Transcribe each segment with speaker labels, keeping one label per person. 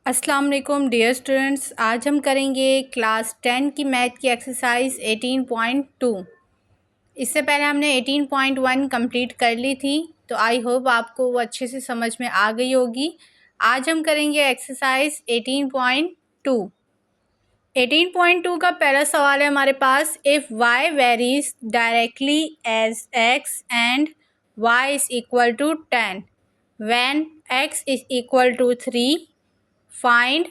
Speaker 1: अस्सलाम वालेकुम dear students. आज हम करेंगे क्लास 10 की मैथ की एक्सरसाइज 18.2। इससे पहले हमने 18.1 कंप्लीट कर ली थी, तो आई होप आपको वो अच्छे से समझ में आ गई होगी। आज हम करेंगे एक्सरसाइज 18.2। 18.2 का पहला सवाल है हमारे पास, if y varies directly as x and y is equal to 10 when x is equal to 3 find.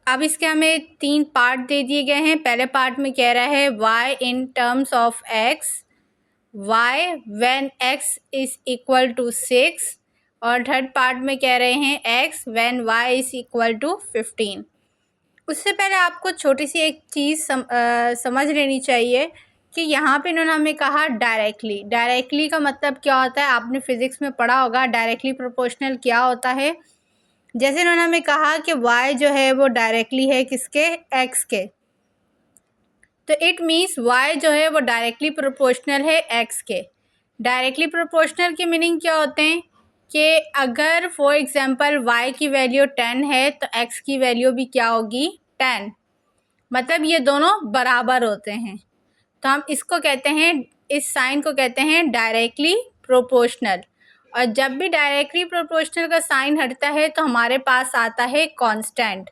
Speaker 1: अब इसके हमें 3 पार्ट दे दिए गए हैं। पहले पार्ट में कह रहा है y in terms of x, y when x is equal to 6, और थर्ड पार्ट में कह रहे हैं x when y is equal to 15। उससे पहले आपको छोटी सी एक चीज़ समझ लेनी चाहिए कि यहाँ पे इन्होंने हमें कहा डायरेक्टली। डायरेक्टली का मतलब क्या होता है, आपने फिज़िक्स में पढ़ा होगा डायरेक्टली प्रोपोर्शनल क्या होता है। जैसे इन्होंने हमें कहा कि y जो है वो डायरेक्टली है किसके, x के, तो इट मीन्स y जो है वो डायरेक्टली प्रोपोर्शनल है x के। डायरेक्टली प्रोपोर्शनल के मीनिंग क्या होते हैं कि अगर फॉर एग्जांपल y की वैल्यू 10 है तो x की वैल्यू भी क्या होगी, 10। मतलब ये दोनों बराबर होते हैं, तो हम इसको कहते हैं, इस साइन को कहते हैं डायरेक्टली प्रोपोर्शनल। और जब भी डायरेक्टली प्रोपोर्शनल का साइन हटता है तो हमारे पास आता है कांस्टेंट।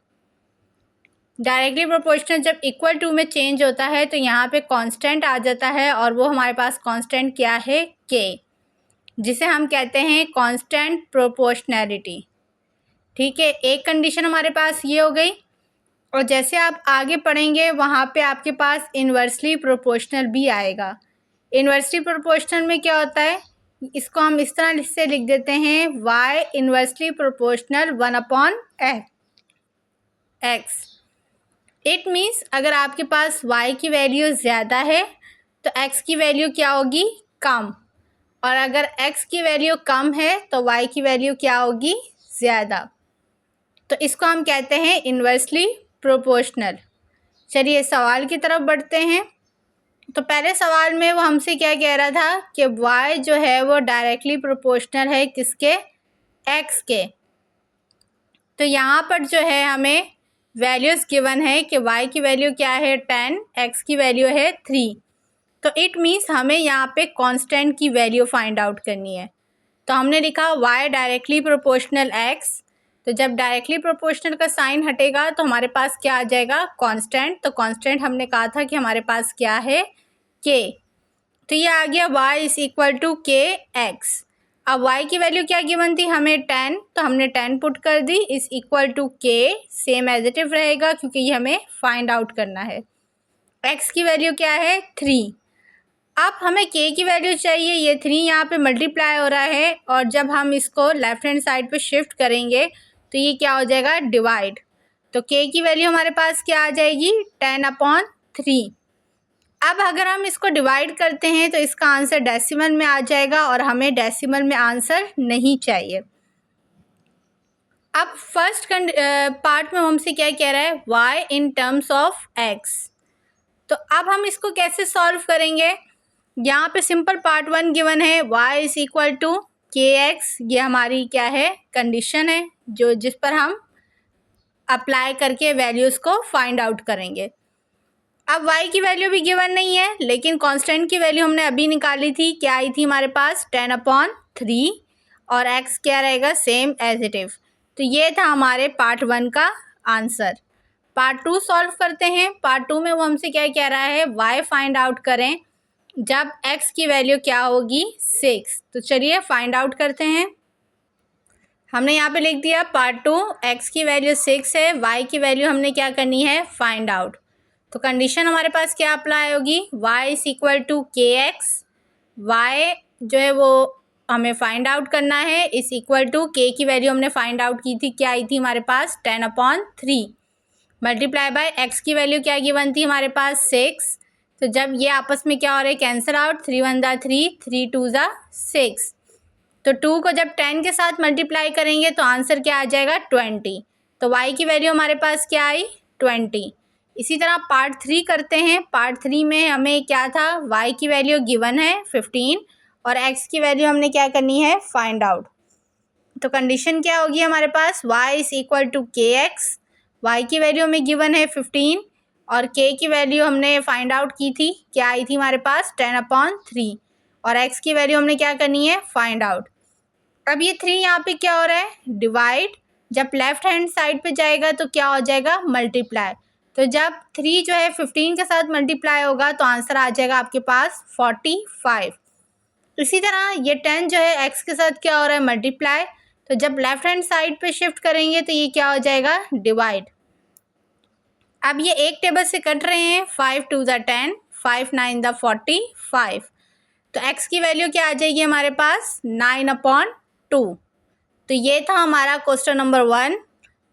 Speaker 1: डायरेक्टली प्रोपोर्शनल जब इक्वल टू में चेंज होता है तो यहाँ पे कांस्टेंट आ जाता है, और वो हमारे पास कांस्टेंट क्या है, k, जिसे हम कहते हैं कांस्टेंट प्रोपोर्शनैलिटी। ठीक है, एक कंडीशन हमारे पास ये हो गई। और जैसे आप आगे पढ़ेंगे वहाँ पे आपके पास इन्वर्सली प्रोपोर्शनल भी आएगा। इन्वर्सली प्रोपोर्शनल में क्या होता है, इसको हम इस तरह से लिख देते हैं, y inversely proportional 1/x। It means अगर आपके पास y की वैल्यू ज़्यादा है तो x की वैल्यू क्या होगी, कम, और अगर x की वैल्यू कम है तो y की वैल्यू क्या होगी, ज़्यादा। तो इसको हम कहते हैं इन्वर्सली प्रोपोर्शनल। चलिए सवाल की तरफ बढ़ते हैं। तो पहले सवाल में वो हमसे क्या कह रहा था कि y जो है वो डायरेक्टली प्रोपोर्शनल है किसके, x के। तो यहाँ पर जो है हमें वैल्यूज़ गिवन है कि y की वैल्यू क्या है 10, x की वैल्यू है 3। तो इट मीन्स हमें यहाँ पे कांस्टेंट की वैल्यू फाइंड आउट करनी है। तो हमने लिखा y डायरेक्टली प्रोपोर्शनल x। तो जब डायरेक्टली प्रोपोर्शनल का साइन हटेगा तो हमारे पास क्या आ जाएगा, कांस्टेंट। तो कांस्टेंट हमने कहा था कि हमारे पास क्या है, k। तो ये आ गया y इज़ इक्वल टू के एक्स। अब y की वैल्यू क्या गिवन थी हमें, 10, तो हमने 10 पुट कर दी, इज़ इक्वल टू के, सेम एज इट इज रहेगा क्योंकि ये हमें फाइंड आउट करना है। x की वैल्यू क्या है, 3। अब हमें k की वैल्यू चाहिए, ये 3 यहाँ पे मल्टीप्लाई हो रहा है, और जब हम इसको लेफ्ट हैंड साइड पे शिफ्ट करेंगे तो ये क्या हो जाएगा, डिवाइड। तो k की वैल्यू हमारे पास क्या आ जाएगी, 10/3। अब अगर हम इसको डिवाइड करते हैं तो इसका आंसर डेसिमल में आ जाएगा, और हमें डेसिमल में आंसर नहीं चाहिए। अब फर्स्ट पार्ट में हमसे क्या कह रहा है, y in terms of x। तो अब हम इसको कैसे सॉल्व करेंगे, यहाँ पे सिंपल पार्ट 1 गिवन है, y इज़ इक्वल टू के एक्स। ये हमारी क्या है, कंडीशन है जो जिस पर हम अप्लाई करके वैल्यूज़ को फाइंड आउट करेंगे। अब y की वैल्यू भी गिवन नहीं है, लेकिन कांस्टेंट की वैल्यू हमने अभी निकाली थी, क्या आई थी हमारे पास, 10/3, और x क्या रहेगा, सेम एज इट इज। तो ये था हमारे पार्ट 1 का आंसर। पार्ट 2 सॉल्व करते हैं। पार्ट 2 में वो हमसे क्या कह रहा है, y फाइंड आउट करें जब x की वैल्यू क्या होगी, 6। तो चलिए फाइंड आउट करते हैं। हमने यहाँ पे लिख दिया पार्ट 2, x की वैल्यू 6 है, y की वैल्यू हमने क्या करनी है, फाइंड आउट। तो कंडीशन हमारे पास क्या अप्लाई होगी, y इज़ इक्वल टू के एक्स। y जो है वो हमें फाइंड आउट करना है, इज़ इक्वल टू k की वैल्यू हमने फाइंड आउट की थी, क्या आई थी हमारे पास, 10/3, मल्टीप्लाई बाय x की वैल्यू क्या गिवन थी हमारे पास, 6। तो जब ये आपस में क्या हो रहा है, कैंसिल आउट, 3 1 3, 3 2 6। तो 2 को जब 10 के साथ मल्टीप्लाई करेंगे तो आंसर क्या आ जाएगा, 20। तो y की वैल्यू हमारे पास क्या आई, 20। इसी तरह पार्ट 3 करते हैं। पार्ट 3 में हमें क्या था, y की वैल्यू गिवन है 15, और x की वैल्यू हमने क्या करनी है, फाइंड आउट। तो कंडीशन क्या होगी हमारे पास, y इज़ इक्वल टू के एक्स, वाई की वैल्यू हमें गिवन है 15 और k की वैल्यू हमने फाइंड आउट की थी, क्या आई थी हमारे पास 10/3 और x की वैल्यू हमने क्या करनी है फाइंड आउट। अब ये 3 यहाँ पे क्या हो रहा है डिवाइड, जब लेफ्ट हैंड साइड पे जाएगा तो क्या हो जाएगा मल्टीप्लाई, तो जब 3 जो है 15 के साथ मल्टीप्लाई होगा तो आंसर आ जाएगा आपके पास 45। इसी तरह ये 10 जो है x के साथ क्या हो रहा है मल्टीप्लाई, तो जब लेफ्ट हैंड साइड पे शिफ्ट करेंगे तो ये क्या हो जाएगा डिवाइड। अब ये एक टेबल से कट रहे हैं, 5 2 ज़ा 10, 5 9 ज़ा 45, तो x की वैल्यू क्या आ जाएगी हमारे पास 9/2। तो ये था हमारा क्वेश्चन नंबर 1।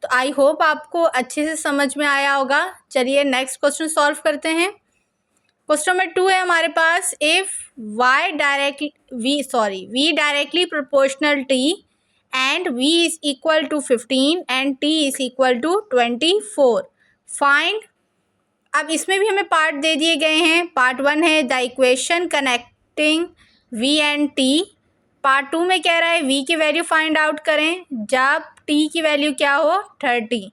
Speaker 1: तो आई होप आपको अच्छे से समझ में आया होगा। चलिए नेक्स्ट क्वेश्चन सॉल्व करते हैं। क्वेश्चन नंबर 2 है हमारे पास, if v directly proportional t and v is equal to 15 and t is equal to 24 find. अब इसमें भी हमें पार्ट दे दिए गए हैं। पार्ट 1 है the equation connecting v and t। Part 2 में कह रहा है v की वैल्यू फाइंड आउट करें जब t की वैल्यू क्या हो 30।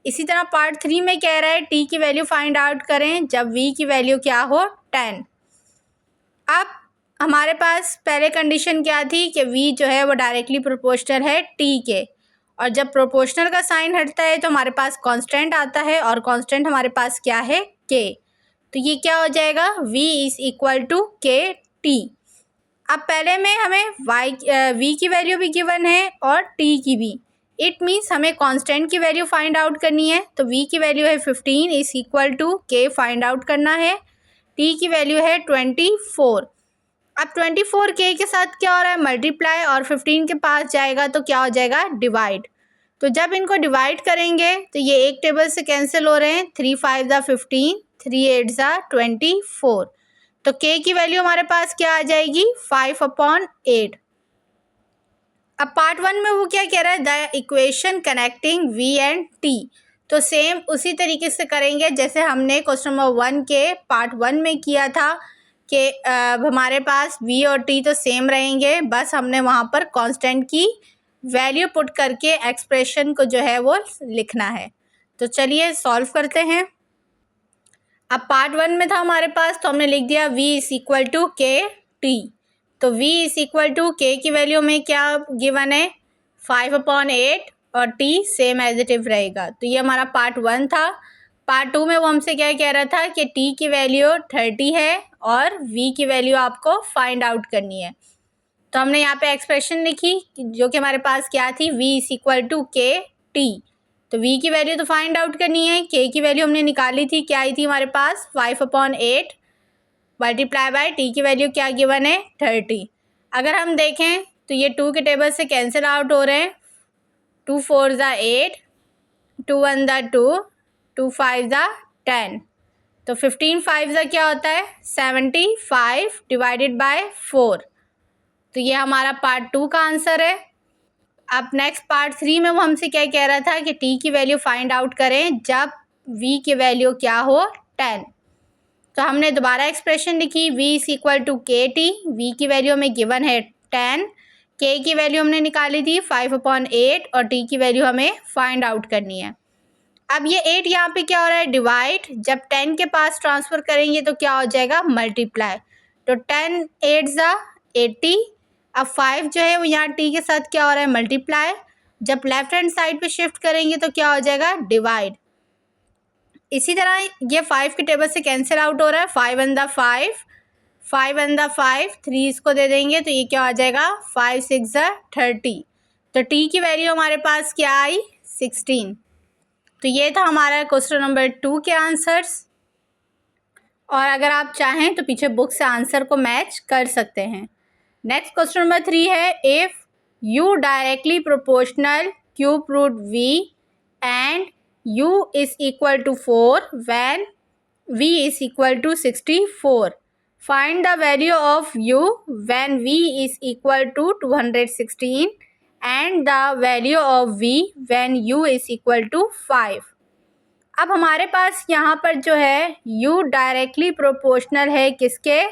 Speaker 1: इसी तरह पार्ट 3 में कह रहा है t की वैल्यू फाइंड आउट करें जब v की वैल्यू क्या हो 10। अब हमारे पास पहले कंडीशन क्या थी कि v जो है वो डायरेक्टली प्रोपोर्शनल है t के, और जब प्रोपोर्शनल का साइन हटता है तो हमारे पास कांस्टेंट आता है और कांस्टेंट हमारे पास क्या है k। तो ये क्या हो जाएगा v इज़ इक्वल टू के टी। अब पहले में हमें v की वैल्यू भी गिवन है और t की भी, इट मीन्स हमें कांस्टेंट की वैल्यू फाइंड आउट करनी है। तो v की वैल्यू है 15 is equal to k find out करना है, t की वैल्यू है 24। अब 24 k के साथ क्या हो रहा है मल्टीप्लाई और 15 के पास जाएगा तो क्या हो जाएगा डिवाइड। तो जब इनको डिवाइड करेंगे तो ये एक टेबल से कैंसिल हो रहे हैं, 3 5 ज़ा 15, 3 8 ज़ा 24। तो k की वैल्यू हमारे पास क्या आ जाएगी 5/8। अब पार्ट 1 में वो क्या कह रहा है the equation connecting v and t। तो सेम उसी तरीके से करेंगे जैसे हमने क्वेश्चन नंबर 1 के पार्ट 1 में किया था कि हमारे पास v और t तो सेम रहेंगे, बस हमने वहाँ पर कांस्टेंट की वैल्यू पुट करके एक्सप्रेशन को जो है वो लिखना है। तो चलिए सॉल्व करते हैं। अब पार्ट 1 में था हमारे पास तो हमने लिख दिया v इज़ इक्वल टू के टी। तो v इज़ इक्वल टू के की वैल्यू में क्या गिवन है 5/8 और t same as it is रहेगा। तो ये हमारा पार्ट 1 था। पार्ट 2 में वो हमसे क्या कह रहा था कि t की वैल्यू 30 है और v की वैल्यू आपको फाइंड आउट करनी है। तो हमने यहाँ पे एक्सप्रेशन लिखी जो कि हमारे पास क्या थी v इज़ इक्वल टू के टी। तो v की वैल्यू तो फाइंड आउट करनी है, k की वैल्यू हमने निकाली थी, क्या आई थी हमारे पास 5/8 मल्टीप्लाई बाय t की वैल्यू क्या गिवन है 30। अगर हम देखें तो ये 2 के टेबल से कैंसिल आउट हो रहे हैं, 2 4 ज़ा 8, 2 1 ज़ा 2, 2 5 ज़ा 10। तो 15 5 ज़ा क्या होता है 75 डिवाइडेड बाय 4। तो ये हमारा पार्ट 2 का आंसर है। अब नेक्स्ट पार्ट 3 में वो हमसे क्या कह रहा था कि t की वैल्यू फाइंड आउट करें जब v की वैल्यू क्या हो 10। तो हमने दोबारा एक्सप्रेशन लिखी v इज़ इक्वल टू के टी, वी की वैल्यू हमें गिवन है 10, k की वैल्यू हमने निकाली थी 5/8 और t की वैल्यू हमें फाइंड आउट करनी है। अब ये 8 यहाँ पे क्या हो रहा है डिवाइड, जब 10 के पास ट्रांसफ़र करेंगे तो क्या हो जाएगा मल्टीप्लाई। तो 10 8 ज़ा 80। अब 5 जो है वो यहाँ t के साथ क्या हो रहा है मल्टीप्लाई, जब लेफ्ट हैंड साइड पे शिफ्ट करेंगे तो क्या हो जाएगा डिवाइड। इसी तरह ये 5 के टेबल से कैंसिल आउट हो रहा है, 5 1 ज़ा 5, 5 1 ज़ा 5, 3 इसको दे देंगे तो ये क्या हो जाएगा 5 6 ज़ा 30। तो t की वैल्यू हमारे पास क्या आई 16। तो ये था हमारा क्वेश्चन नंबर 2 के आंसर्स। और अगर आप चाहें तो पीछे बुक से आंसर को मैच कर सकते हैं। नेक्स्ट क्वेश्चन नंबर 3 है, if u directly proportional cube root v and u is equal to 4 when v is equal to 64 find the value of u when v is equal to 216 and the value of v when u is equal to 5। अब हमारे पास यहाँ पर जो है u directly proportional है किसके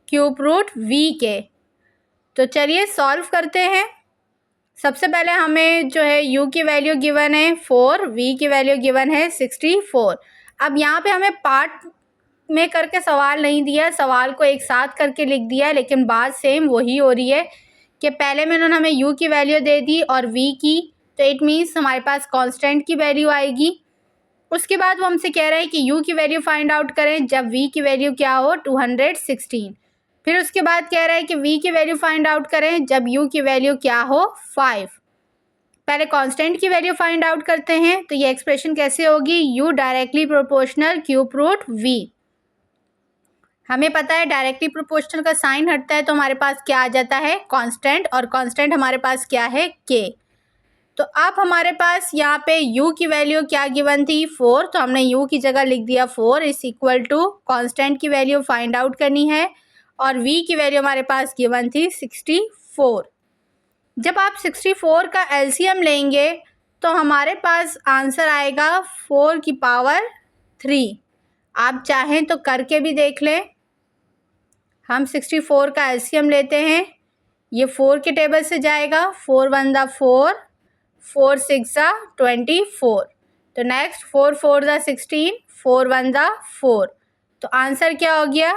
Speaker 1: cube root v के। तो चलिए सॉल्व करते हैं। सबसे पहले हमें जो है u की वैल्यू गिवन है 4, v की वैल्यू गिवन है 64। अब यहाँ पे हमें पार्ट में करके सवाल नहीं दिया, सवाल को एक साथ करके लिख दिया है, लेकिन बात सेम वही हो रही है कि पहले में उन्होंने हमें u की वैल्यू दे दी और v की, तो इट मीन्स हमारे पास कांस्टेंट की वैल्यू आएगी। उसके बाद वो हमसे कह रहे हैं कि u की वैल्यू फाइंड आउट करें जब v की वैल्यू क्या हो 216। फिर उसके बाद कह रहा है कि v की वैल्यू फाइंड आउट करें जब u की वैल्यू क्या हो 5। पहले कांस्टेंट की वैल्यू फाइंड आउट करते हैं, तो ये एक्सप्रेशन कैसे होगी, u directly proportional cube root v। हमें पता है डायरेक्टली प्रोपोर्शनल का साइन हटता है तो हमारे पास क्या आ जाता है कांस्टेंट, और कांस्टेंट हमारे पास क्या है k। तो अब हमारे पास यहाँ पे u की वैल्यू क्या गिवन थी 4, तो हमने u की जगह लिख दिया 4 इज इक्वल टू कांस्टेंट की वैल्यू फाइंड आउट करनी है और v की वैल्यू हमारे पास गिवन थी 64। जब आप 64 का एलसीएम लेंगे तो हमारे पास आंसर आएगा 4 की पावर 3। आप चाहें तो करके भी देख लें। हम 64 का एलसीएम लेते हैं, ये 4 के टेबल से जाएगा, 4 1 दा 4, 4 6 दा 24, तो नेक्स्ट 4 4 दा 16, 4 1 दा 4, तो आंसर क्या हो गया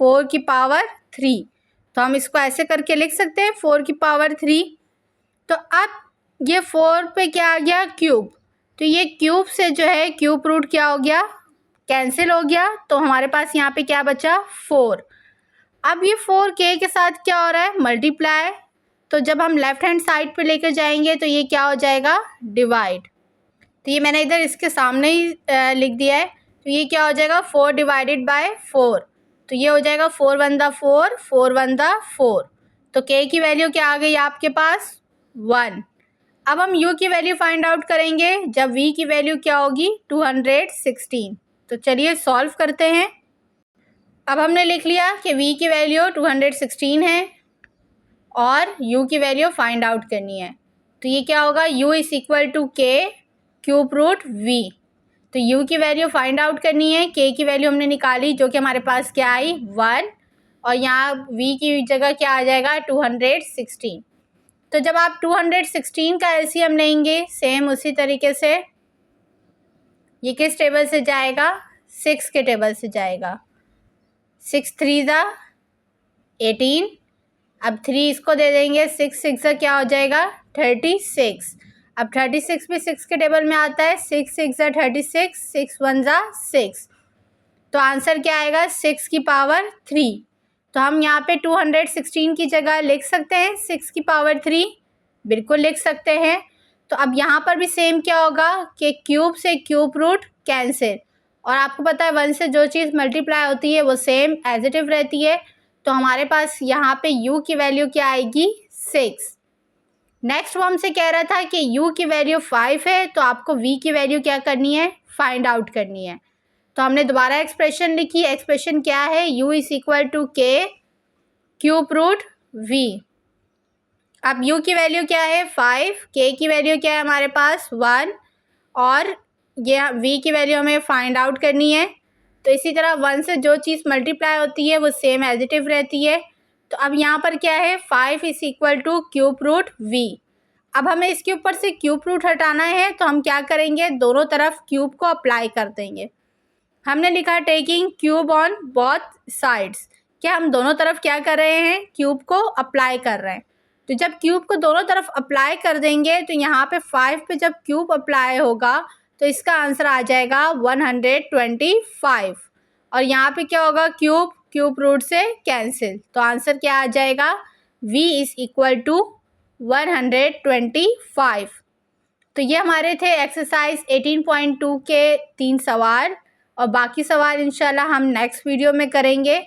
Speaker 1: 4 की पावर 3। तो हम इसको ऐसे करके लिख सकते हैं 4 की पावर 3। तो अब ये 4 पे क्या आ गया क्यूब, तो ये क्यूब से जो है क्यूब रूट क्या हो गया कैंसिल हो गया, तो हमारे पास यहाँ पे क्या बचा 4। अब ये 4 k के साथ क्या हो रहा है मल्टीप्लाई, तो जब हम लेफ्ट हैंड साइड पे लेकर जाएंगे तो ये क्या हो जाएगा डिवाइड। तो ये मैंने इधर इसके सामने ही लिख दिया है, तो ये क्या हो जाएगा 4 डिवाइडेड बाय 4, तो ये हो जाएगा 4 1 दा 4, 4 1 दा 4, तो k की वैल्यू क्या आ गई आपके पास 1। अब हम u की वैल्यू फाइंड आउट करेंगे जब v की वैल्यू क्या होगी 216। तो चलिए सॉल्व करते हैं। अब हमने लिख लिया कि v की वैल्यू 216 है और u की वैल्यू फाइंड आउट करनी है, तो ये क्या होगा u is equal to k cube root v। तो u की वैल्यू फाइंड आउट करनी है, k की वैल्यू हमने निकाली जो कि हमारे पास क्या आई 1, और यहाँ v की जगह क्या आ जाएगा 216। तो जब आप 216 का एलसीएम लेंगे सेम उसी तरीके से ये किस टेबल से जाएगा 6 के टेबल से जाएगा, 6 3 दा 18, अब 3 इसको दे देंगे, 6 6 का क्या हो जाएगा 36। अब 36 भी 6 के टेबल में आता है, 6 6 ज़ा 36, 6 1 ज़ा 6, तो आंसर क्या आएगा 6 की पावर 3। तो हम यहाँ पे 216 की जगह लिख सकते हैं 6 की पावर 3, बिल्कुल लिख सकते हैं। तो अब यहाँ पर भी सेम क्या होगा कि क्यूब से क्यूब रूट कैंसिल, और आपको पता है 1 से जो चीज़ मल्टीप्लाई होती है वो सेम एज इट इव रहती है, तो हमारे पास यहाँ पे u की वैल्यू क्या आएगी 6। नेक्स्ट वो हमसे कह रहा था कि u की वैल्यू 5 है, तो आपको v की वैल्यू क्या करनी है फाइंड आउट करनी है। तो हमने दोबारा एक्सप्रेशन लिखी, एक्सप्रेशन क्या है u is equal to k cube root v। अब u की वैल्यू क्या है 5, k की वैल्यू क्या है हमारे पास 1, और ये v की वैल्यू हमें फाइंड आउट करनी है। तो इसी तरह 1 से जो चीज़ मल्टीप्लाई होती है वो सेम एज इट इव रहती है। तो अब यहाँ पर क्या है 5 is equal to cube root v। अब हमें इसके ऊपर से क्यूब रूट हटाना है, तो हम क्या करेंगे दोनों तरफ क्यूब को अप्लाई कर देंगे। हमने लिखा taking cube on both sides, क्या हम दोनों तरफ क्या कर रहे हैं क्यूब को अप्लाई कर रहे हैं। तो जब क्यूब को दोनों तरफ अप्लाई कर देंगे तो यहाँ पे 5 पे जब क्यूब अप्लाई होगा तो इसका आंसर आ जाएगा 125, और यहाँ पे क्या होगा क्यूब क्यूब रूट से कैंसिल, तो आंसर क्या आ जाएगा v इज इक्वल टू 125। तो ये हमारे थे एक्सरसाइज 18.2 के 3 सवाल, और बाकी सवाल इंशाल्लाह हम नेक्स्ट वीडियो में करेंगे।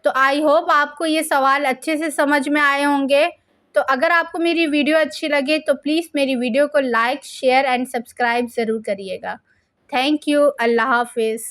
Speaker 1: तो आई होप आपको ये सवाल अच्छे से समझ में आए होंगे। तो अगर आपको मेरी वीडियो अच्छी लगे तो प्लीज़ मेरी वीडियो को लाइक शेयर एंड सब्सक्राइब ज़रूर करिएगा। थैंक यू, अल्लाह हाफिज़।